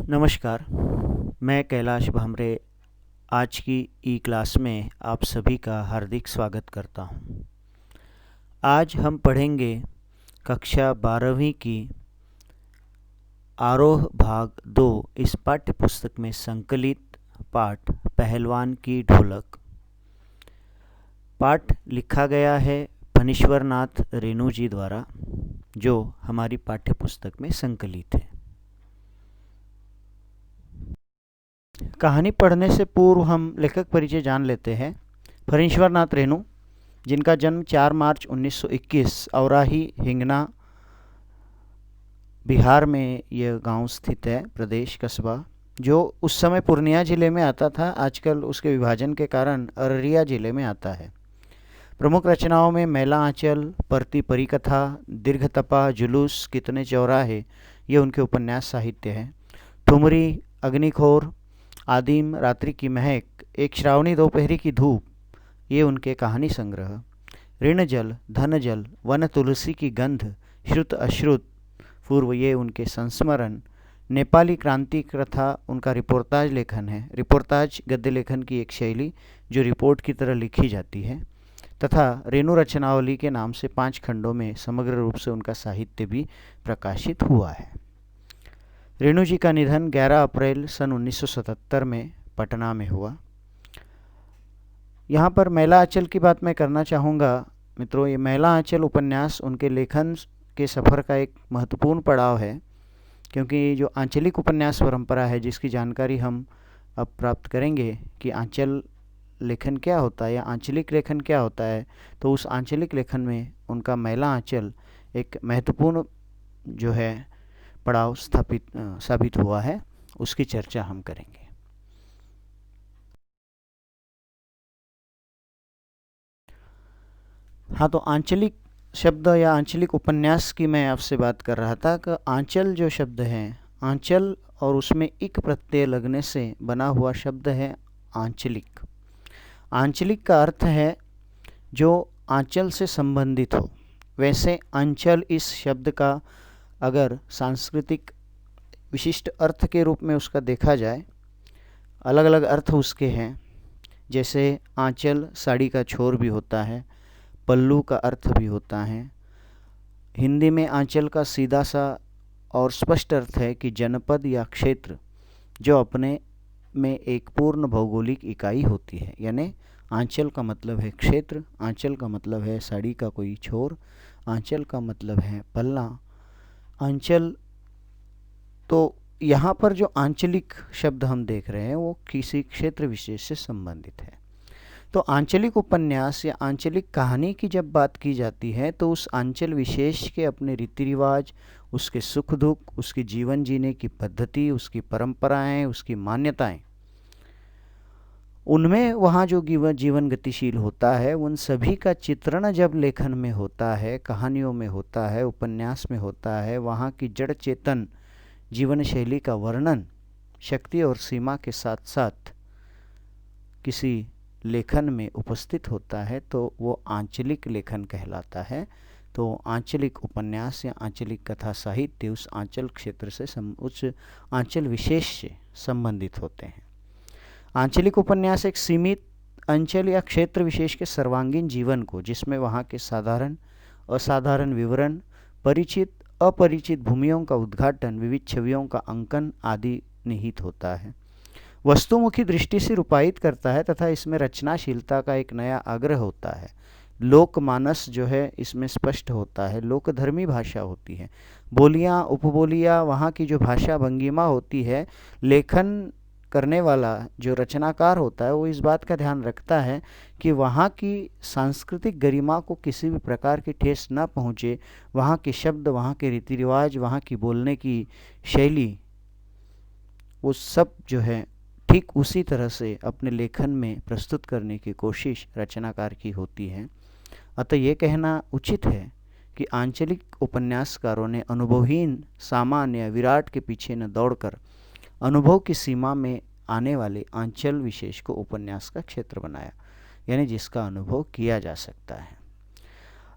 नमस्कार, मैं कैलाश भामरे आज की ई क्लास में आप सभी का हार्दिक स्वागत करता हूँ। आज हम पढ़ेंगे कक्षा 12वीं की आरोह भाग 2 इस पाठ्य पुस्तक में संकलित पाठ पहलवान की ढोलक। पाठ लिखा गया है फणीश्वर नाथ रेणु जी द्वारा, जो हमारी पाठ्य पुस्तक में संकलित है। कहानी पढ़ने से पूर्व हम लेखक परिचय जान लेते हैं। फणीश्वर नाथ रेणु, जिनका जन्म 4 मार्च 1921 औराही हिंगना बिहार में यह गांव स्थित है, प्रदेश कस्बा, जो उस समय पूर्णिया जिले में आता था। आजकल उसके विभाजन के कारण अररिया जिले में आता है। प्रमुख रचनाओं में मैला आंचल, परती परिकथा, दीर्घतपा, जुलूस, कितने चौराहे ये उनके उपन्यास साहित्य हैं। ठुमरी, अग्निखोर, आदिम, रात्रि की महक, एक श्रावणी दोपहरी की धूप ये उनके कहानी संग्रह। ऋण जल, धन जल, वन तुलसी की गंध, श्रुत अश्रुत पूर्व ये उनके संस्मरण। नेपाली क्रांति कथा उनका रिपोर्टाज लेखन है। रिपोर्टाज गद्य लेखन की एक शैली जो रिपोर्ट की तरह लिखी जाती है, तथा रेणु रचनावली के नाम से 5 खंडों में समग्र रूप से उनका साहित्य भी प्रकाशित हुआ है। रेणु जी का निधन 11 अप्रैल सन 1977 में पटना में हुआ। यहाँ पर मैला आंचल की बात मैं करना चाहूँगा। मित्रों, ये मैला आंचल उपन्यास उनके लेखन के सफ़र का एक महत्वपूर्ण पड़ाव है, क्योंकि जो आंचलिक उपन्यास परंपरा है जिसकी जानकारी हम अब प्राप्त करेंगे कि आंचल लेखन क्या होता है या आंचलिक लेखन क्या होता है, तो उस आंचलिक लेखन में उनका मैला आंचल एक महत्वपूर्ण जो है पड़ाव साबित हुआ है, उसकी चर्चा हम करेंगे। हाँ, तो आंचलिक शब्द या आंचलिक उपन्यास की मैं आपसे बात कर रहा था कि आंचल जो शब्द है, आंचल और उसमें इक प्रत्यय लगने से बना हुआ शब्द है आंचलिक। आंचलिक का अर्थ है जो आंचल से संबंधित हो। वैसे अंचल इस शब्द का अगर सांस्कृतिक विशिष्ट अर्थ के रूप में उसका देखा जाए, अलग अलग अर्थ उसके हैं। जैसे आंचल साड़ी का छोर भी होता है, पल्लू का अर्थ भी होता है। हिंदी में आंचल का सीधा सा और स्पष्ट अर्थ है कि जनपद या क्षेत्र जो अपने में एक पूर्ण भौगोलिक इकाई होती है। यानी आंचल का मतलब है क्षेत्र, आंचल का मतलब है साड़ी का कोई छोर, आंचल का मतलब है पल्ला। आंचल, तो यहाँ पर जो आंचलिक शब्द हम देख रहे हैं वो किसी क्षेत्र विशेष से संबंधित है। तो आंचलिक उपन्यास या आंचलिक कहानी की जब बात की जाती है तो उस आंचल विशेष के अपने रीति रिवाज, उसके सुख दुख, उसकी जीवन जीने की पद्धति, उसकी परंपराएं, उसकी मान्यताएं, उनमें वहाँ जो जीवन गतिशील होता है, उन सभी का चित्रण जब लेखन में होता है, कहानियों में होता है, उपन्यास में होता है, वहाँ की जड़ चेतन जीवन शैली का वर्णन शक्ति और सीमा के साथ साथ किसी लेखन में उपस्थित होता है, तो वो आंचलिक लेखन कहलाता है। तो आंचलिक उपन्यास या आंचलिक कथा साहित्य उस आंचल क्षेत्र से उस आंचल विशेष से संबंधित होते हैं। आंचलिक उपन्यास एक सीमित अंचल या क्षेत्र विशेष के सर्वांगीण जीवन को, जिसमें वहाँ के साधारण असाधारण विवरण, परिचित अपरिचित भूमियों का उद्घाटन, विविध छवियों का अंकन आदि निहित होता है, वस्तुमुखी दृष्टि से रूपायित करता है तथा इसमें रचनाशीलता का एक नया आग्रह होता है। लोकमानस जो है इसमें स्पष्ट होता है, लोकधर्मी भाषा होती है, बोलियाँ उपबोलियाँ, वहाँ की जो भाषा भंगिमा होती है, लेखन करने वाला जो रचनाकार होता है वो इस बात का ध्यान रखता है कि वहाँ की सांस्कृतिक गरिमा को किसी भी प्रकार की ठेस न पहुँचे। वहाँ के शब्द, वहाँ के रीति रिवाज, वहाँ की बोलने की शैली, वो सब जो है ठीक उसी तरह से अपने लेखन में प्रस्तुत करने की कोशिश रचनाकार की होती है। अतः ये कहना उचित है कि आंचलिक उपन्यासकारों ने अनुभवहीन सामान्य विराट के पीछे न दौड़कर अनुभव की सीमा में आने वाले आंचल विशेष को उपन्यास का क्षेत्र बनाया, यानी जिसका अनुभव किया जा सकता है।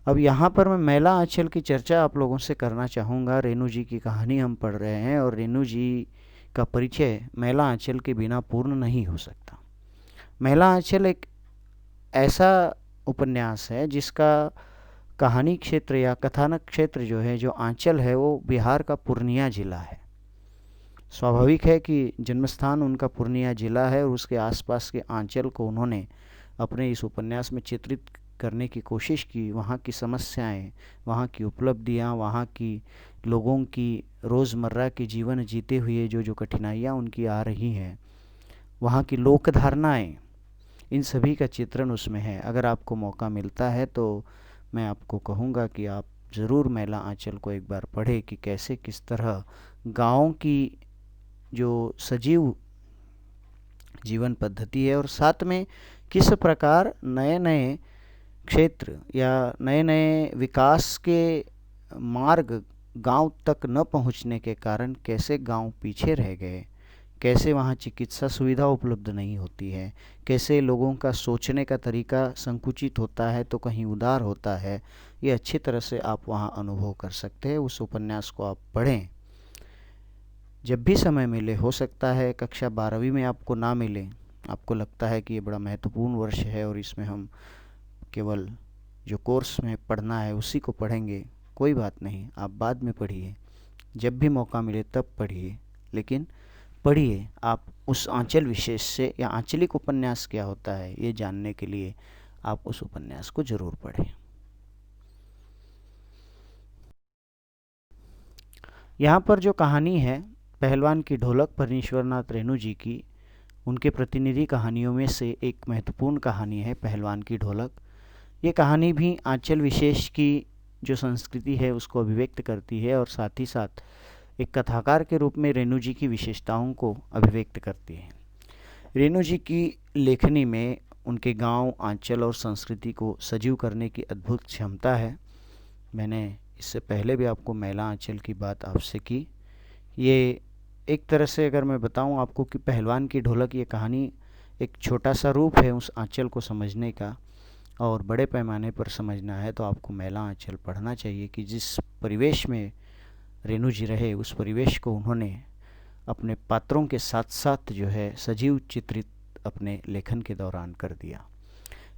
अब यहाँ पर मैं मैला आंचल की चर्चा आप लोगों से करना चाहूँगा। रेणु जी की कहानी हम पढ़ रहे हैं और रेणु जी का परिचय मैला आंचल के बिना पूर्ण नहीं हो सकता। मैला आंचल एक ऐसा उपन्यास है जिसका कहानी क्षेत्र या कथानक क्षेत्र जो है, जो आंचल है, वो बिहार का पूर्णिया जिला है। स्वाभाविक है कि जन्मस्थान उनका पूर्णिया जिला है और उसके आसपास के आंचल को उन्होंने अपने इस उपन्यास में चित्रित करने की कोशिश की। वहाँ की समस्याएं, वहाँ की उपलब्धियाँ, वहाँ की लोगों की रोज़मर्रा के जीवन जीते हुए जो जो कठिनाइयाँ उनकी आ रही हैं, वहाँ की लोक धारणाएँ, इन सभी का चित्रण उसमें है। अगर आपको मौका मिलता है तो मैं आपको कहूँगा कि आप ज़रूर मैला आंचल को एक बार पढ़ें कि कैसे किस तरह गाँव की जो सजीव जीवन पद्धति है और साथ में किस प्रकार नए नए क्षेत्र या नए नए विकास के मार्ग गांव तक न पहुंचने के कारण कैसे गांव पीछे रह गए, कैसे वहाँ चिकित्सा सुविधा उपलब्ध नहीं होती है, कैसे लोगों का सोचने का तरीका संकुचित होता है तो कहीं उदार होता है। ये अच्छी तरह से आप वहाँ अनुभव कर सकते हैं। उस उपन्यास को आप पढ़ें जब भी समय मिले। हो सकता है कक्षा 12वीं में आपको ना मिले, आपको लगता है कि ये बड़ा महत्वपूर्ण वर्ष है और इसमें हम केवल जो कोर्स में पढ़ना है उसी को पढ़ेंगे। कोई बात नहीं, आप बाद में पढ़िए, जब भी मौका मिले तब पढ़िए, लेकिन पढ़िए आप उस आंचल विशेष से, या आंचलिक उपन्यास क्या होता है ये जानने के लिए आप उस उपन्यास को ज़रूर पढ़ें। यहाँ पर जो कहानी है पहलवान की ढोलक परमेश्वरनाथ रेणु जी की, उनके प्रतिनिधि कहानियों में से एक महत्वपूर्ण कहानी है पहलवान की ढोलक। ये कहानी भी आंचल विशेष की जो संस्कृति है उसको अभिव्यक्त करती है और साथ ही साथ एक कथाकार के रूप में रेणु जी की विशेषताओं को अभिव्यक्त करती है। रेणु जी की लेखनी में उनके गांव, आंचल और संस्कृति को सजीव करने की अद्भुत क्षमता है। मैंने इससे पहले भी आपको मैला आंचल की बात आपसे की। ये एक तरह से अगर मैं बताऊं आपको कि पहलवान की ढोलक ये कहानी एक छोटा सा रूप है उस आंचल को समझने का, और बड़े पैमाने पर समझना है तो आपको मैला आंचल पढ़ना चाहिए कि जिस परिवेश में रेणु जी रहे उस परिवेश को उन्होंने अपने पात्रों के साथ साथ जो है सजीव चित्रित अपने लेखन के दौरान कर दिया।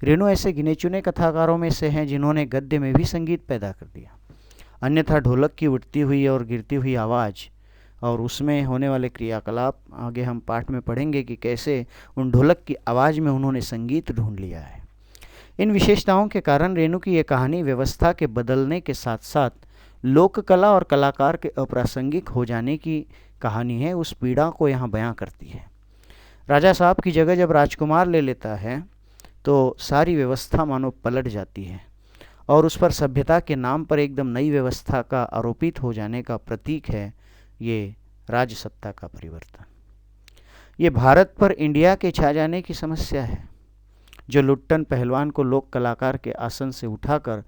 रेणु ऐसे गिने चुने कथाकारों में से हैं जिन्होंने गद्य में भी संगीत पैदा कर दिया। अन्यथा ढोलक की उठती हुई और गिरती हुई आवाज़ और उसमें होने वाले क्रियाकलाप, आगे हम पाठ में पढ़ेंगे कि कैसे उन ढोलक की आवाज़ में उन्होंने संगीत ढूंढ लिया है। इन विशेषताओं के कारण रेणु की यह कहानी व्यवस्था के बदलने के साथ साथ लोक कला और कलाकार के अप्रासंगिक हो जाने की कहानी है, उस पीड़ा को यहाँ बयां करती है। राजा साहब की जगह जब राजकुमार ले लेता है तो सारी व्यवस्था मानो पलट जाती है और उस पर सभ्यता के नाम पर एकदम नई व्यवस्था का आरोपित हो जाने का प्रतीक है ये राजसत्ता का परिवर्तन। ये भारत पर इंडिया के छा जाने की समस्या है जो लुट्टन पहलवान को लोक कलाकार के आसन से उठाकर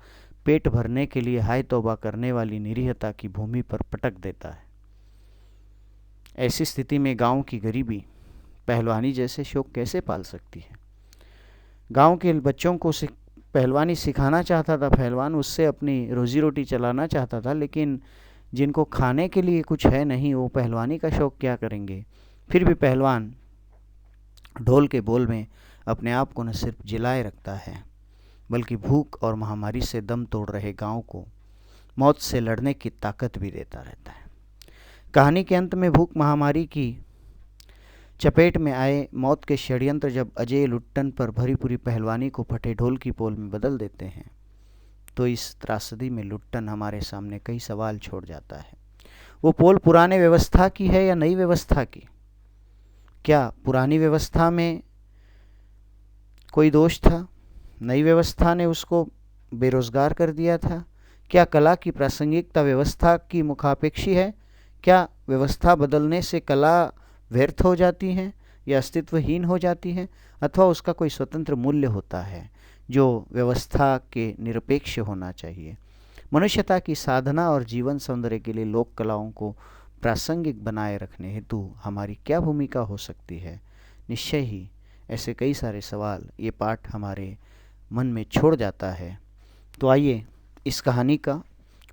पेट भरने के लिए हाय तौबा करने वाली निरीहता की भूमि पर पटक देता है। ऐसी स्थिति में गांव की गरीबी पहलवानी जैसे शौक कैसे पाल सकती है। गांव के बच्चों को पहलवानी सिखाना चाहता था पहलवान, उससे अपनी रोजी रोटी चलाना चाहता था, लेकिन जिनको खाने के लिए कुछ है नहीं वो पहलवानी का शौक क्या करेंगे। फिर भी पहलवान ढोल के बोल में अपने आप को न सिर्फ जिलाए रखता है बल्कि भूख और महामारी से दम तोड़ रहे गांव को मौत से लड़ने की ताकत भी देता रहता है। कहानी के अंत में भूख महामारी की चपेट में आए मौत के षड्यंत्र जब अजय लुट्टन पर भरी पूरी पहलवानी को फटे ढोल की पोल में बदल देते हैं तो इस त्रासदी में लुट्टन हमारे सामने कई सवाल छोड़ जाता है। वो पोल पुराने व्यवस्था की है या नई व्यवस्था की? क्या पुरानी व्यवस्था में कोई दोष था? नई व्यवस्था ने उसको बेरोजगार कर दिया था? क्या कला की प्रासंगिकता व्यवस्था की मुखापेक्षी है? क्या व्यवस्था बदलने से कला व्यर्थ हो जाती हैं या अस्तित्वहीन हो जाती हैं, अथवा उसका कोई स्वतंत्र मूल्य होता है जो व्यवस्था के निरपेक्ष होना चाहिए? मनुष्यता की साधना और जीवन सौंदर्य के लिए लोक कलाओं को प्रासंगिक बनाए रखने हेतु हमारी क्या भूमिका हो सकती है? निश्चय ही ऐसे कई सारे सवाल ये पाठ हमारे मन में छोड़ जाता है। तो आइए इस कहानी का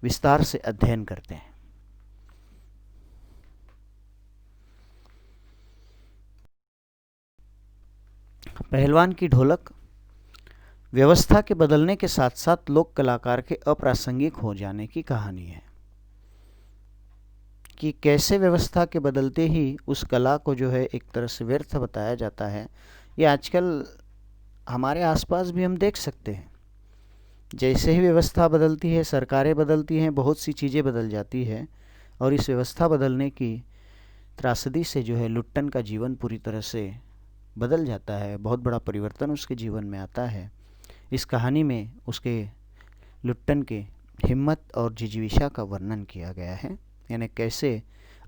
विस्तार से अध्ययन करते हैं। पहलवान की ढोलक व्यवस्था के बदलने के साथ साथ लोक कलाकार के अप्रासंगिक हो जाने की कहानी है कि कैसे व्यवस्था के बदलते ही उस कला को जो है एक तरह से व्यर्थ बताया जाता है। ये आजकल हमारे आसपास भी हम देख सकते हैं। जैसे ही व्यवस्था बदलती है, सरकारें बदलती हैं, बहुत सी चीज़ें बदल जाती है और इस व्यवस्था बदलने की त्रासदी से जो है लुट्टन का जीवन पूरी तरह से बदल जाता है। बहुत बड़ा परिवर्तन उसके जीवन में आता है। इस कहानी में उसके लुट्टन के हिम्मत और जिजीविषा का वर्णन किया गया है, यानी कैसे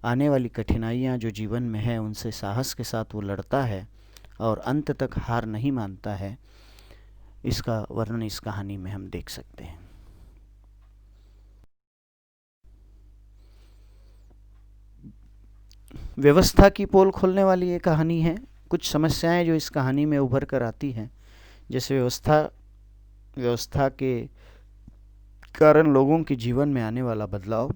आने वाली कठिनाइयाँ जो जीवन में है उनसे साहस के साथ वो लड़ता है और अंत तक हार नहीं मानता है। इसका वर्णन इस कहानी में हम देख सकते हैं। व्यवस्था की पोल खोलने वाली ये कहानी है। कुछ समस्याएं जो इस कहानी में उभर कर आती हैं, जैसे व्यवस्था के कारण लोगों के जीवन में आने वाला बदलाव,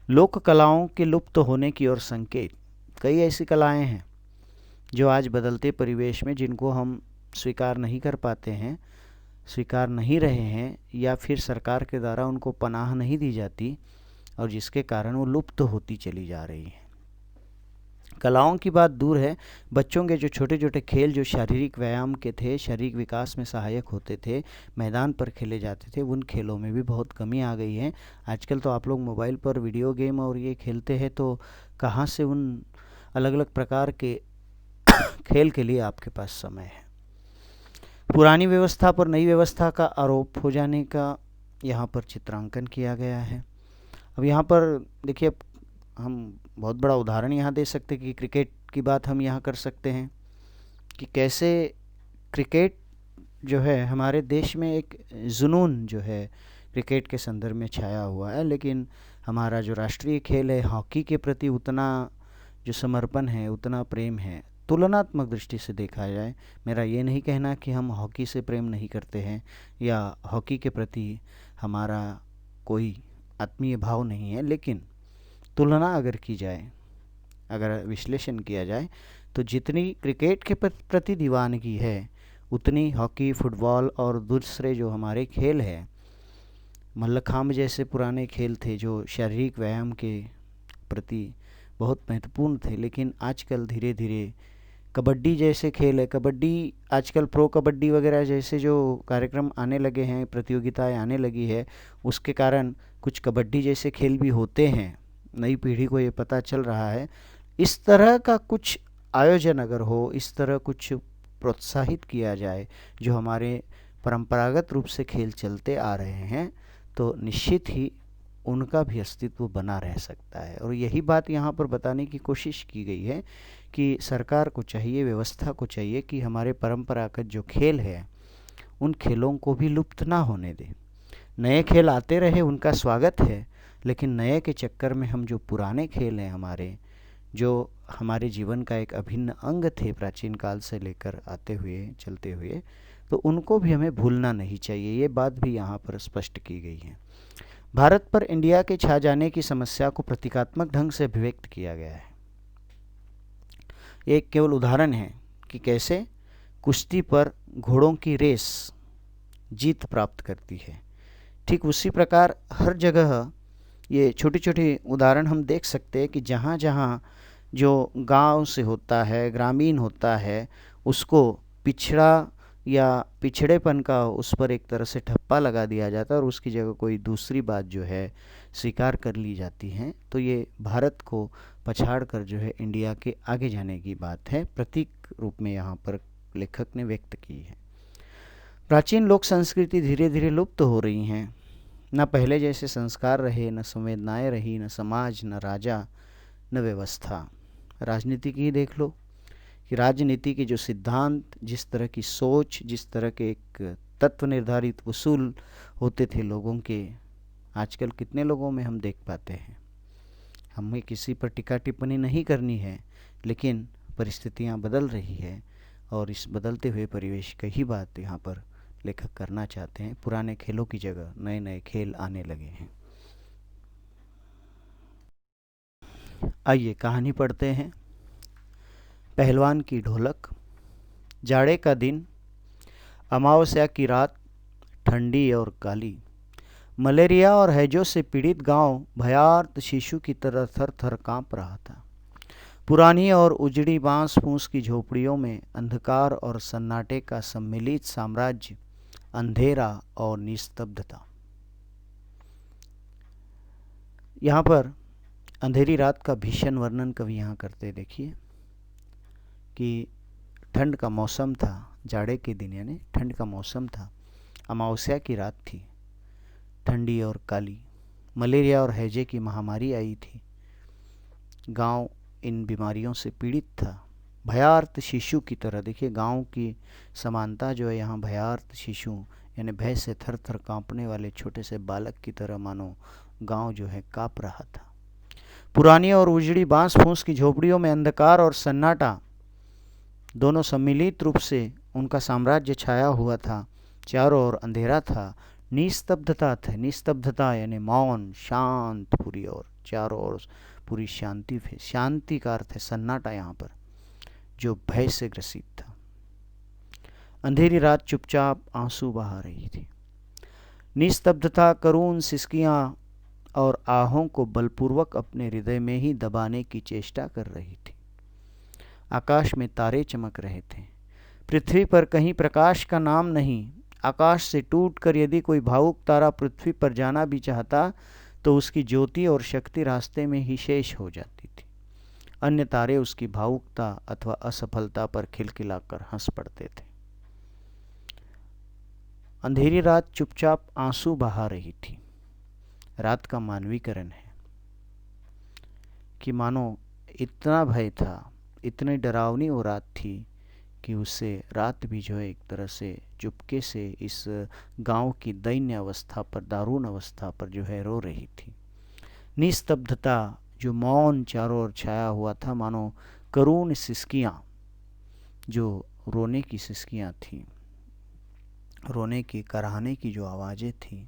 लोक कलाओं के लुप्त होने की ओर संकेत। कई ऐसी कलाएं हैं जो आज बदलते परिवेश में जिनको हम स्वीकार नहीं कर पाते हैं, स्वीकार नहीं रहे हैं, या फिर सरकार के द्वारा उनको पनाह नहीं दी जाती और जिसके कारण वो लुप्त होती चली जा रही हैं। कलाओं की बात दूर है, बच्चों के जो छोटे छोटे खेल जो शारीरिक व्यायाम के थे, शारीरिक विकास में सहायक होते थे, मैदान पर खेले जाते थे, उन खेलों में भी बहुत कमी आ गई है। आजकल तो आप लोग मोबाइल पर वीडियो गेम और ये खेलते हैं, तो कहाँ से उन अलग अलग प्रकार के खेल के लिए आपके पास समय है। पुरानी व्यवस्था पर नई व्यवस्था का आरोप हो जाने का यहाँ पर चित्रांकन किया गया है। अब यहाँ पर देखिए, हम बहुत बड़ा उदाहरण यहाँ दे सकते हैं कि क्रिकेट की बात हम यहाँ कर सकते हैं कि कैसे क्रिकेट जो है हमारे देश में एक जुनून जो है क्रिकेट के संदर्भ में छाया हुआ है, लेकिन हमारा जो राष्ट्रीय खेल है हॉकी के प्रति उतना जो समर्पण है, उतना प्रेम है, तुलनात्मक दृष्टि से देखा जाए। मेरा ये नहीं कहना कि हम हॉकी से प्रेम नहीं करते हैं या हॉकी के प्रति हमारा कोई आत्मीय भाव नहीं है, लेकिन तुलना अगर की जाए, अगर विश्लेषण किया जाए, तो जितनी क्रिकेट के प्रति दीवानगी है उतनी हॉकी, फुटबॉल और दूसरे जो हमारे खेल हैं, मल्लखांब जैसे पुराने खेल थे जो शारीरिक व्यायाम के प्रति बहुत महत्वपूर्ण थे, लेकिन आजकल धीरे धीरे कबड्डी जैसे खेल है, कबड्डी आजकल प्रो कबड्डी वगैरह जैसे जो कार्यक्रम आने लगे हैं, प्रतियोगिताएं आने लगी है, उसके कारण कुछ कबड्डी जैसे खेल भी होते हैं। नई पीढ़ी को ये पता चल रहा है। इस तरह का कुछ आयोजन अगर हो, इस तरह कुछ प्रोत्साहित किया जाए जो हमारे परंपरागत रूप से खेल चलते आ रहे हैं, तो निश्चित ही उनका भी अस्तित्व बना रह सकता है। और यही बात यहाँ पर बताने की कोशिश की गई है कि सरकार को चाहिए, व्यवस्था को चाहिए कि हमारे परंपरागत जो खेल है उन खेलों को भी लुप्त ना होने दें। नए खेल आते रहे, उनका स्वागत है, लेकिन नए के चक्कर में हम जो पुराने खेल हैं हमारे, जो हमारे जीवन का एक अभिन्न अंग थे प्राचीन काल से लेकर आते हुए चलते हुए, तो उनको भी हमें भूलना नहीं चाहिए। ये बात भी यहाँ पर स्पष्ट की गई है। भारत पर इंडिया के छा जाने की समस्या को प्रतीकात्मक ढंग से अभिव्यक्त किया गया है। एक केवल उदाहरण है कि कैसे कुश्ती पर घोड़ों की रेस जीत प्राप्त करती है। ठीक उसी प्रकार हर जगह ये छोटी छोटी उदाहरण हम देख सकते हैं कि जहाँ जहाँ जो गांव से होता है, ग्रामीण होता है, उसको पिछड़ा या पिछड़ेपन का उस पर एक तरह से ठप्पा लगा दिया जाता है और उसकी जगह कोई दूसरी बात जो है स्वीकार कर ली जाती है। तो ये भारत को पछाड़ कर जो है इंडिया के आगे जाने की बात है, प्रतीक रूप में यहाँ पर लेखक ने व्यक्त की है। प्राचीन लोक संस्कृति धीरे धीरे लुप्त हो रही हैं। न पहले जैसे संस्कार रहे, न संवेदनाएं रही, न समाज, न राजा, न व्यवस्था। राजनीति की ही देख लो कि राजनीति के जो सिद्धांत, जिस तरह की सोच, जिस तरह के एक तत्व निर्धारित उसूल होते थे लोगों के, आजकल कितने लोगों में हम देख पाते हैं। हमें किसी पर टीका टिप्पणी नहीं करनी है, लेकिन परिस्थितियां बदल रही है और इस बदलते हुए परिवेश की ही बात यहाँ पर लेखक करना चाहते हैं। पुराने खेलों की जगह नए नए खेल आने लगे हैं। आइए कहानी पढ़ते हैं। पहलवान की ढोलक। जाड़े का दिन, अमावस्या की रात, ठंडी और काली। मलेरिया और हैजों से पीड़ित गांव भयार्त शिशु की तरह थर थर कांप रहा था। पुरानी और उजड़ी बांस फूस की झोपड़ियों में अंधकार और सन्नाटे का सम्मिलित साम्राज्य, अंधेरा और निस्तब्धता। यहाँ पर अंधेरी रात का भीषण वर्णन कवि यहाँ करते। देखिए कि ठंड का मौसम था, जाड़े के दिन यानी ठंड का मौसम था, अमावस्या की रात थी, ठंडी और काली। मलेरिया और हैजे की महामारी आई थी। गांव इन बीमारियों से पीड़ित था। भयार्त शिशु की तरह, देखिए गांव की समानता जो है यहाँ, भयार्त शिशु यानी भय से थर थर कांपने वाले छोटे से बालक की तरह मानो गांव जो है काँप रहा था। पुरानी और उजड़ी बांस फूस की झोपड़ियों में अंधकार और सन्नाटा दोनों सम्मिलित रूप से उनका साम्राज्य छाया हुआ था। चारों ओर अंधेरा था, निस्तब्धता था। निस्तब्धता यानी मौन, शांत पूरी, और चारों ओर पूरी शांति है। शांति का अर्थ है सन्नाटा यहाँ पर, जो भय से ग्रसित था। अंधेरी रात चुपचाप आंसू बहा रही थी। निस्तब्धता करुण सिसकियां और आहों को बलपूर्वक अपने हृदय में ही दबाने की चेष्टा कर रही थी। आकाश में तारे चमक रहे थे। पृथ्वी पर कहीं प्रकाश का नाम नहीं। आकाश से टूटकर यदि कोई भावुक तारा पृथ्वी पर जाना भी चाहता तो उसकी ज्योति और शक्ति रास्ते में ही शेष हो जाती थी। अन्य तारे उसकी भावुकता अथवा असफलता पर खिलखिलाकर हंस पड़ते थे। अंधेरी रात चुपचाप आंसू बहा रही थी। रात का मानवीकरण है कि मानो इतना भय था, इतनी डरावनी वो रात थी कि उससे रात भी जो है एक तरह से चुपके से इस गांव की दैन्य अवस्था पर, दारुण अवस्था पर जो है रो रही थी। निस्तब्धता, जो मौन चारों ओर छाया हुआ था, मानो करुण सिसकियां, जो रोने की सिसकियां थीं, रोने की, कराहने की जो आवाज़ें थीं,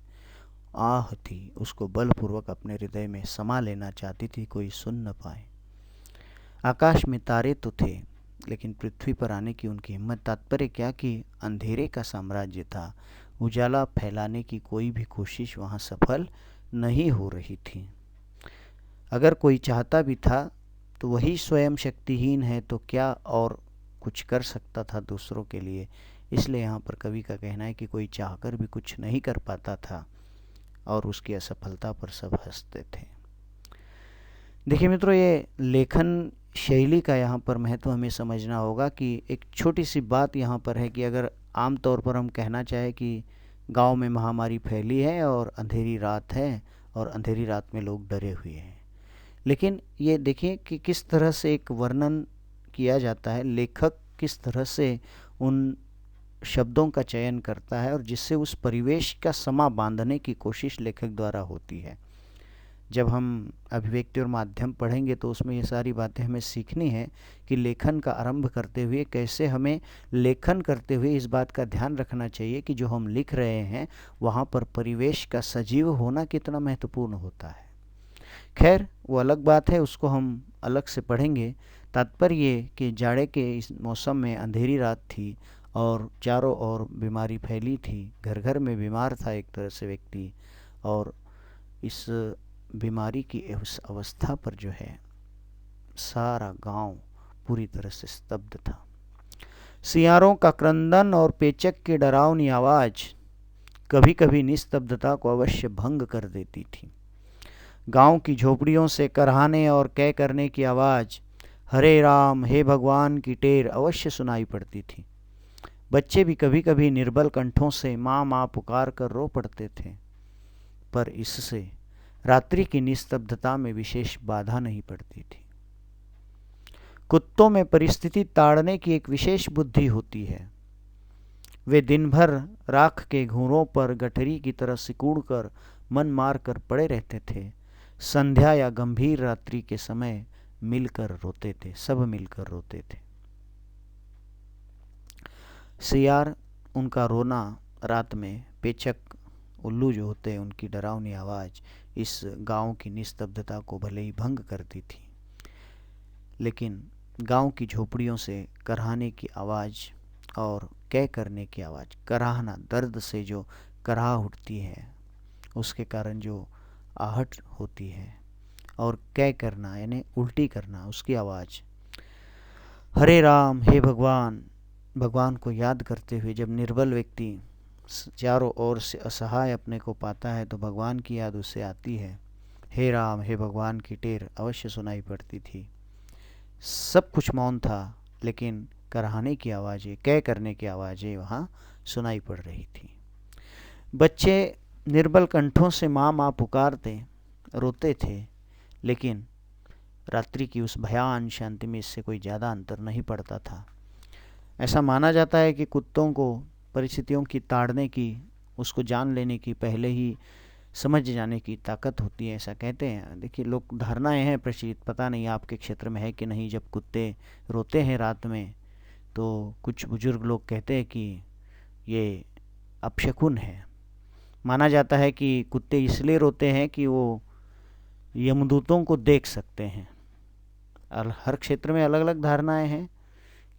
आह थी, उसको बलपूर्वक अपने हृदय में समा लेना चाहती थी, कोई सुन न पाए। आकाश में तारे तो थे, लेकिन पृथ्वी पर आने की उनकी हिम्मत। तात्पर्य क्या कि अंधेरे का साम्राज्य था, उजाला फैलाने की कोई भी कोशिश वहाँ सफल नहीं हो रही थी। अगर कोई चाहता भी था तो वही स्वयं शक्तिहीन है, तो क्या और कुछ कर सकता था दूसरों के लिए। इसलिए यहाँ पर कवि का कहना है कि कोई चाहकर भी कुछ नहीं कर पाता था और उसकी असफलता पर सब हंसते थे। देखिए मित्रों, ये लेखन शैली का यहाँ पर महत्व हमें समझना होगा कि एक छोटी सी बात यहाँ पर है कि अगर आम तौर पर हम कहना चाहें कि गांव में महामारी फैली है और अंधेरी रात है और अंधेरी रात में लोग डरे हुए हैं, लेकिन ये देखिए कि किस तरह से एक वर्णन किया जाता है, लेखक किस तरह से उन शब्दों का चयन करता है और जिससे उस परिवेश का समा बांधने की कोशिश लेखक द्वारा होती है। जब हम अभिव्यक्ति और माध्यम पढ़ेंगे तो उसमें ये सारी बातें हमें सीखनी है कि लेखन का आरंभ करते हुए कैसे हमें लेखन करते हुए इस बात का ध्यान रखना चाहिए कि जो हम लिख रहे हैं वहाँ पर परिवेश का सजीव होना कितना महत्वपूर्ण होता है। खैर वो अलग बात है, उसको हम अलग से पढ़ेंगे। तात्पर्य ये कि जाड़े के इस मौसम में अंधेरी रात थी और चारों ओर बीमारी फैली थी, घर घर में बीमार था एक तरह से व्यक्ति, और इस बीमारी की उस अवस्था पर जो है सारा गांव पूरी तरह से स्तब्ध था। सियारों का क्रंदन और पेचक की डरावनी आवाज़ कभी कभी निस्तब्धता को अवश्य भंग कर देती थी। गांव की झोपड़ियों से करहाने और कै करने की आवाज़, हरे राम हे भगवान की टेर अवश्य सुनाई पड़ती थी। बच्चे भी कभी कभी निर्बल कंठों से माँ माँ पुकार कर रो पड़ते थे, पर इससे रात्रि की निस्तब्धता में विशेष बाधा नहीं पड़ती थी। कुत्तों में परिस्थिति ताड़ने की एक विशेष बुद्धि होती है। वे दिन भर राख के घूरों पर गठरी की तरह सिकुड़ कर मन मार कर पड़े रहते थे। संध्या या गंभीर रात्रि के समय मिलकर रोते थे, सब मिलकर रोते थे। सियार, उनका रोना रात में, पेचक, उल्लू जो होते हैं, उनकी डरावनी आवाज़ इस गांव की निस्तब्धता को भले ही भंग करती थी, लेकिन गांव की झोपड़ियों से करहाने की आवाज़ और कै करने की आवाज़, कराहना, दर्द से जो कराह उठती है उसके कारण जो आहट होती है, और कै करना यानी उल्टी करना, उसकी आवाज़। हरे राम, हे भगवान, भगवान को याद करते हुए जब निर्बल व्यक्ति चारों ओर से असहाय अपने को पाता है तो भगवान की याद उसे आती है। हे राम, हे भगवान की टेर अवश्य सुनाई पड़ती थी। सब कुछ मौन था, लेकिन कराहने की आवाज़ें, कै करने की आवाज़ें वहाँ सुनाई पड़ रही थी। बच्चे निर्बल कंठों से माँ माँ पुकारते, रोते थे, लेकिन रात्रि की उस भयान शांति में इससे कोई ज़्यादा अंतर नहीं पड़ता था। ऐसा माना जाता है कि कुत्तों को परिस्थितियों की ताड़ने की, उसको जान लेने की, पहले ही समझ जाने की ताकत होती है, ऐसा कहते हैं। देखिए, लोग धारणाएं हैं प्रचलित, पता नहीं आपके क्षेत्र में है कि नहीं। जब कुत्ते रोते हैं रात में तो कुछ बुजुर्ग लोग कहते हैं कि ये अपशकुन है। माना जाता है कि कुत्ते इसलिए रोते हैं कि वो यमदूतों को देख सकते हैं। हर क्षेत्र में अलग अलग धारणाएं हैं,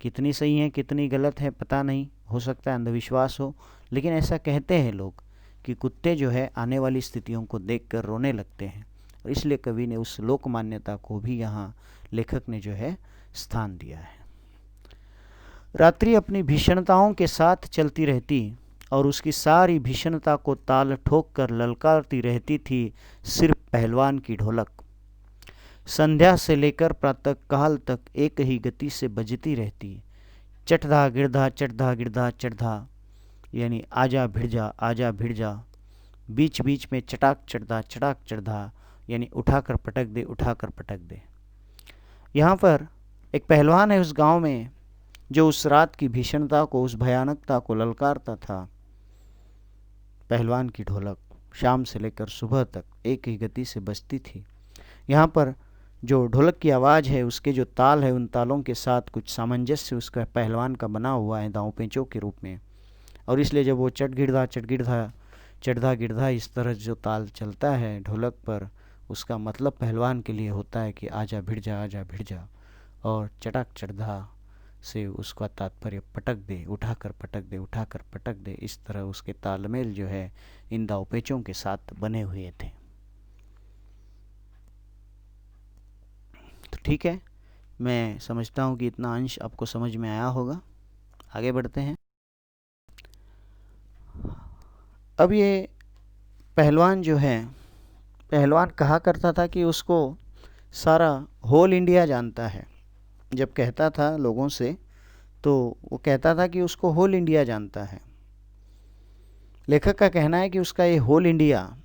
कितनी सही हैं कितनी गलत है पता नहीं, हो सकता है अंधविश्वास हो, लेकिन ऐसा कहते हैं लोग कि कुत्ते जो है आने वाली स्थितियों को देखकर रोने लगते हैं, और इसलिए कवि ने उस लोक मान्यता को भी यहाँ लेखक ने जो है स्थान दिया है। रात्रि अपनी भीषणताओं के साथ चलती रहती और उसकी सारी भीषणता को ताल ठोक कर ललकारती रहती थी सिर्फ पहलवान की ढोलक। संध्या से लेकर प्रातः काल तक एक ही गति से बजती रहती, चटधा गिरधा चटधा गिरधा चटधा, यानी आजा भिड़ जा आजा भिड़ जा। बीच बीच में चटाक चढ़धा, यानी उठाकर पटक दे उठाकर पटक दे। यहाँ पर एक पहलवान है उस गांव में जो उस रात की भीषणता को, उस भयानकता को ललकारता था। पहलवान की ढोलक शाम से लेकर सुबह तक एक ही गति से बजती थी। यहाँ पर जो ढोलक की आवाज़ है, उसके जो ताल है, उन तालों के साथ कुछ सामंजस्य उसका पहलवान का बना हुआ है दांव पेंचों के रूप में, और इसलिए जब वो चढ़धा गिरधा इस तरह जो ताल चलता है ढोलक पर, उसका मतलब पहलवान के लिए होता है कि आजा भिड़ जा, और चटाक चढ़धा से उसका तात्पर्य पटक दे उठाकर पटक दे। इस तरह उसके तालमेल जो है इन दावपेचों के साथ बने हुए थे। तो ठीक है, मैं समझता हूँ कि इतना अंश आपको समझ में आया होगा। आगे बढ़ते हैं। अब ये पहलवान जो है, पहलवान कहा करता था कि उसको सारा होल इंडिया जानता है। जब कहता था लोगों से तो वो कहता था कि उसको होल इंडिया जानता है। लेखक का कहना है कि उसका ये होल इंडिया,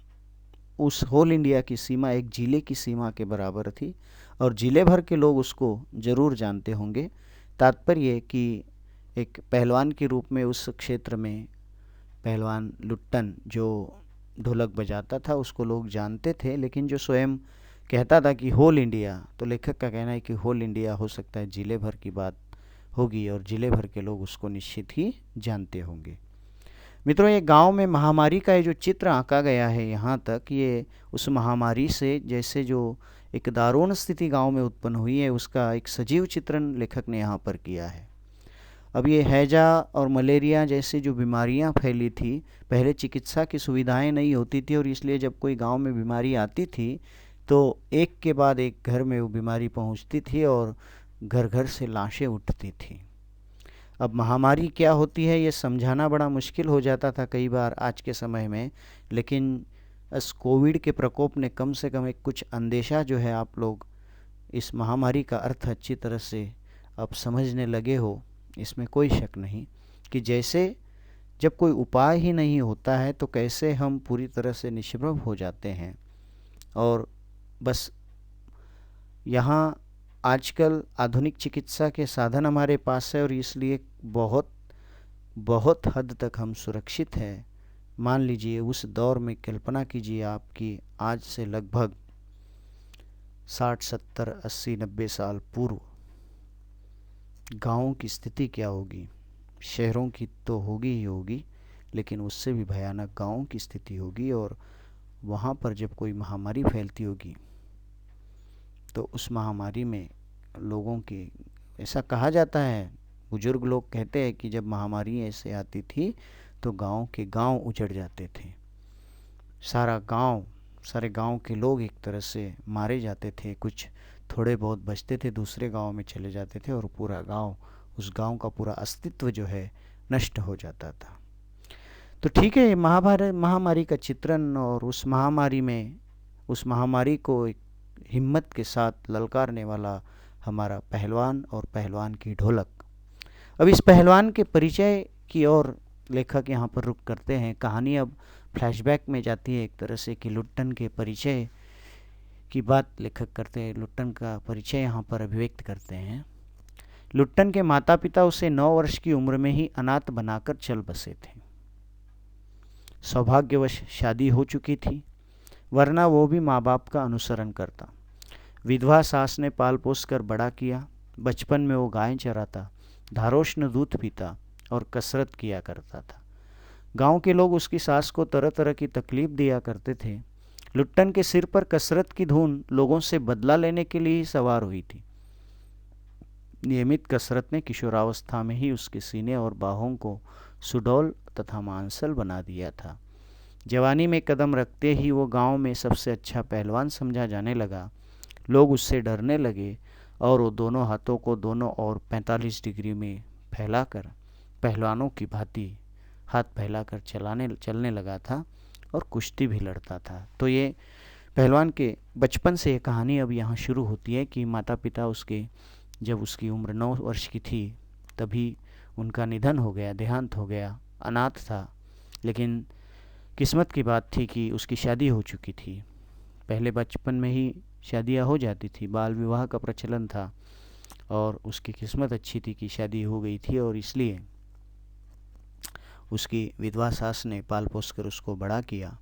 उस होल इंडिया की सीमा एक जिले की सीमा के बराबर थी, और जिले भर के लोग उसको ज़रूर जानते होंगे। तात्पर्य कि एक पहलवान के रूप में उस क्षेत्र में पहलवान लुट्टन जो ढोलक बजाता था उसको लोग जानते थे, लेकिन जो स्वयं कहता था कि होल इंडिया, तो लेखक का कहना है कि होल इंडिया हो सकता है जिले भर की बात होगी, और जिले भर के लोग उसको निश्चित ही जानते होंगे। मित्रों, ये गांव में महामारी का ये जो चित्र आंका गया है यहाँ तक, ये उस महामारी से जैसे जो एक दारुण स्थिति गांव में उत्पन्न हुई है उसका एक सजीव चित्रण लेखक ने यहाँ पर किया है। अब ये हैजा और मलेरिया जैसी जो बीमारियाँ फैली थी, पहले चिकित्सा की सुविधाएं नहीं होती थी, और इसलिए जब कोई गांव में बीमारी आती थी तो एक के बाद एक घर में वो बीमारी पहुंचती थी और घर घर से लाशें उठती थी। अब महामारी क्या होती है ये समझाना बड़ा मुश्किल हो जाता था कई बार आज के समय में, लेकिन इस कोविड के प्रकोप ने कम से कम एक कुछ अंदेशा जो है, आप लोग इस महामारी का अर्थ अच्छी तरह से अब समझने लगे हो, इसमें कोई शक नहीं कि जैसे जब कोई उपाय ही नहीं होता है तो कैसे हम पूरी तरह से निष्प्रभ हो जाते हैं। और बस यहाँ आजकल आधुनिक चिकित्सा के साधन हमारे पास है, और इसलिए बहुत बहुत हद तक हम सुरक्षित हैं। मान लीजिए उस दौर में कल्पना कीजिए आपकी आज से लगभग 60, 70, 80, 90 साल पूर्व गाँवों की स्थिति क्या होगी। शहरों की तो होगी ही होगी, लेकिन उससे भी भयानक गाँवों की स्थिति होगी। और वहाँ पर जब कोई महामारी फैलती होगी तो उस महामारी में लोगों की, ऐसा कहा जाता है बुजुर्ग लोग कहते हैं कि जब महामारी ऐसे आती थी तो गांव के गांव उजड़ जाते थे, सारे गांव के लोग एक तरह से मारे जाते थे, कुछ थोड़े बहुत बचते थे दूसरे गांव में चले जाते थे और पूरा गांव, उस गांव का पूरा अस्तित्व जो है नष्ट हो जाता था। तो ठीक है, महाभारत महामारी का चित्रण और उस महामारी को एक हिम्मत के साथ ललकारने वाला हमारा पहलवान और पहलवान की ढोलक। अब इस पहलवान के परिचय की ओर लेखक यहाँ पर रुक करते हैं। कहानी अब फ्लैशबैक में जाती है एक तरह से कि लुट्टन के परिचय की बात लेखक करते हैं, लुट्टन का परिचय यहाँ पर अभिव्यक्त करते हैं। लुट्टन के माता पिता उसे 9 वर्ष की उम्र में ही अनाथ बनाकर चल बसे थे। सौभाग्यवश शादी हो चुकी थी, वरना वो भी माँ बाप का अनुसरण करता। विधवा सास ने पाल पोस कर बड़ा किया। बचपन में वो गाय चराता, धारोष्ण दूध पीता और कसरत किया करता था। गांव के लोग उसकी सास को तरह तरह की तकलीफ दिया करते थे। लुट्टन के सिर पर कसरत की धुन लोगों से बदला लेने के लिए ही सवार हुई थी। नियमित कसरत ने किशोरावस्था में ही उसके सीने और बाहों को सुडौल तथा मांसल बना दिया था। जवानी में कदम रखते ही वो गांव में सबसे अच्छा पहलवान समझा जाने लगा। लोग उससे डरने लगे और वो दोनों हाथों को दोनों ओर 45 डिग्री में फैलाकर पहलवानों की भांति हाथ फैलाकर चलने लगा था और कुश्ती भी लड़ता था। तो ये पहलवान के बचपन से ये कहानी अब यहाँ शुरू होती है कि माता पिता उसके, जब उसकी उम्र 9 वर्ष की थी तभी उनका निधन हो गया, देहांत हो गया, अनाथ था। लेकिन किस्मत की बात थी कि उसकी शादी हो चुकी थी। पहले बचपन में ही शादियां हो जाती थी, बाल विवाह का प्रचलन था और उसकी किस्मत अच्छी थी कि शादी हो गई थी और इसलिए उसकी विधवा सास ने पाल पोस कर उसको बड़ा किया।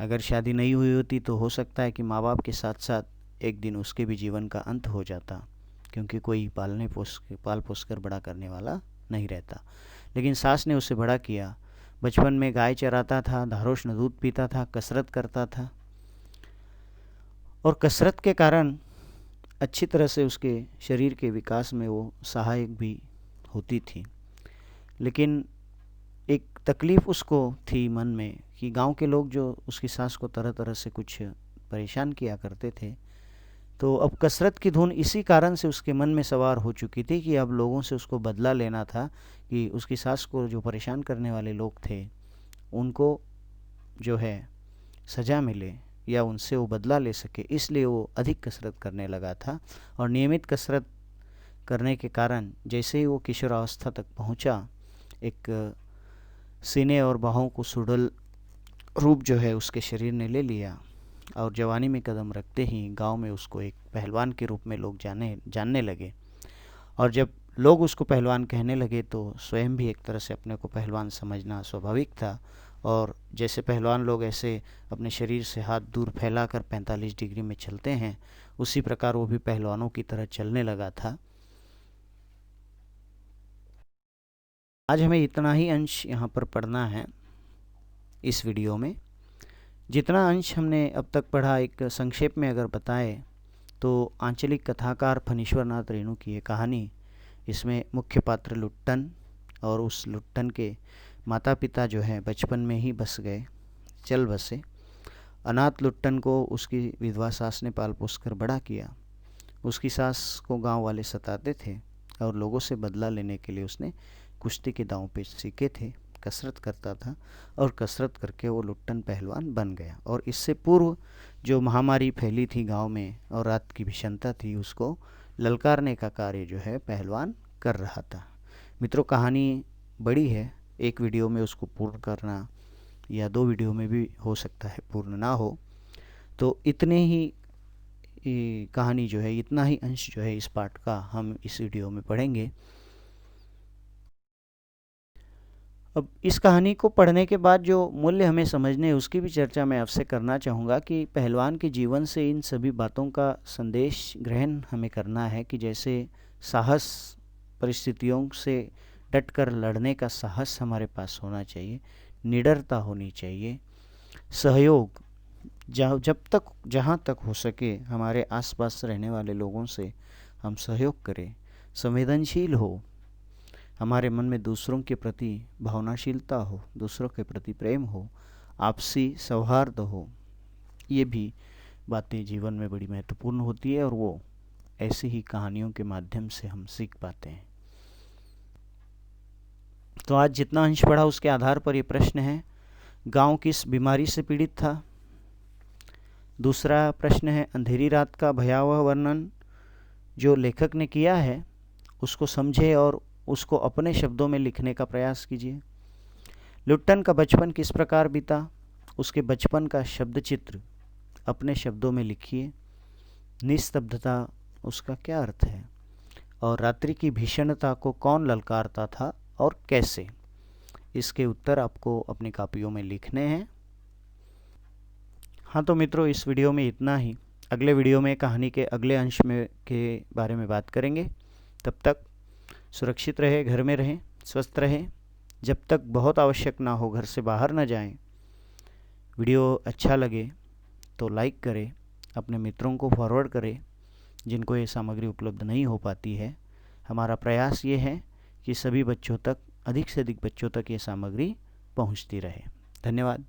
अगर शादी नहीं हुई होती तो हो सकता है कि माँ बाप के साथ साथ एक दिन उसके भी जीवन का अंत हो जाता, क्योंकि कोई पाल पोस कर बड़ा करने वाला नहीं रहता। लेकिन सास ने उसे बड़ा किया। बचपन में गाय चराता था, धारोष्ण दूध पीता था, कसरत करता था और कसरत के कारण अच्छी तरह से उसके शरीर के विकास में वो सहायक भी होती थी। लेकिन एक तकलीफ़ उसको थी मन में कि गांव के लोग जो उसकी सास को तरह तरह से कुछ परेशान किया करते थे, तो अब कसरत की धुन इसी कारण से उसके मन में सवार हो चुकी थी कि अब लोगों से उसको बदला लेना था कि उसकी सास को जो परेशान करने वाले लोग थे उनको जो है सज़ा मिले या उनसे वो बदला ले सके, इसलिए वो अधिक कसरत करने लगा था। और नियमित कसरत करने के कारण जैसे ही वो किशोरावस्था तक पहुंचा, एक सीने और बाहों को सुडौल रूप जो है उसके शरीर ने ले लिया और जवानी में कदम रखते ही गांव में उसको एक पहलवान के रूप में लोग जानने लगे। और जब लोग उसको पहलवान कहने लगे तो स्वयं भी एक तरह से अपने को पहलवान समझना स्वाभाविक था। और जैसे पहलवान लोग ऐसे अपने शरीर से हाथ दूर फैलाकर 45 डिग्री में चलते हैं, उसी प्रकार वो भी पहलवानों की तरह चलने लगा था। आज हमें इतना ही अंश यहाँ पर पढ़ना है इस वीडियो में। जितना अंश हमने अब तक पढ़ा, एक संक्षेप में अगर बताएं तो आंचलिक कथाकार फणीश्वरनाथ रेणु की ये कहानी, इसमें मुख्य पात्र लुट्टन और उस लुट्टन के माता पिता जो हैं बचपन में ही चल बसे। अनाथ लुट्टन को उसकी विधवा सास ने पाल पोस कर बड़ा किया। उसकी सास को गांव वाले सताते थे और लोगों से बदला लेने के लिए उसने कुश्ती के दांव पे सीखे थे, कसरत करता था और कसरत करके वो लुट्टन पहलवान बन गया। और इससे पूर्व जो महामारी फैली थी गांव में और रात की भीषणता थी, उसको ललकारने का कार्य जो है पहलवान कर रहा था। मित्रों, कहानी बड़ी है, एक वीडियो में उसको पूर्ण करना या 2 वीडियो में भी हो सकता है पूर्ण ना हो, तो इतने ही कहानी जो है, इतना ही अंश जो है इस पाठ का हम इस वीडियो में पढ़ेंगे। अब इस कहानी को पढ़ने के बाद जो मूल्य हमें समझने हैं उसकी भी चर्चा मैं आपसे करना चाहूँगा कि पहलवान के जीवन से इन सभी बातों का संदेश ग्रहण हमें करना है कि जैसे साहस, परिस्थितियों से डटकर लड़ने का साहस हमारे पास होना चाहिए, निडरता होनी चाहिए, सहयोग, जहाँ तक हो सके हमारे आसपास रहने वाले लोगों से हम सहयोग करें, संवेदनशील हो, हमारे मन में दूसरों के प्रति भावनाशीलता हो, दूसरों के प्रति प्रेम हो, आपसी सौहार्द हो। ये भी बातें जीवन में बड़ी महत्वपूर्ण होती है और वो ऐसी ही कहानियों के माध्यम से हम सीख पाते हैं। तो आज जितना अंश पढ़ा उसके आधार पर ये प्रश्न है, गांव किस बीमारी से पीड़ित था। दूसरा प्रश्न है, अंधेरी रात का भयावह वर्णन जो लेखक ने किया है उसको समझे और उसको अपने शब्दों में लिखने का प्रयास कीजिए। लुट्टन का बचपन किस प्रकार बीता, उसके बचपन का शब्द चित्र अपने शब्दों में लिखिए। निस्तब्धता उसका क्या अर्थ है, और रात्रि की भीषणता को कौन ललकारता था और कैसे, इसके उत्तर आपको अपनी कापियों में लिखने हैं। हाँ तो मित्रों, इस वीडियो में इतना ही। अगले वीडियो में कहानी के अगले अंश में के बारे में बात करेंगे। तब तक सुरक्षित रहे, घर में रहें, स्वस्थ रहें। जब तक बहुत आवश्यक ना हो घर से बाहर ना जाएं। वीडियो अच्छा लगे तो लाइक करें, अपने मित्रों को फॉरवर्ड करें जिनको ये सामग्री उपलब्ध नहीं हो पाती है। हमारा प्रयास ये है कि सभी बच्चों तक, अधिक से अधिक बच्चों तक ये सामग्री पहुंचती रहे। धन्यवाद।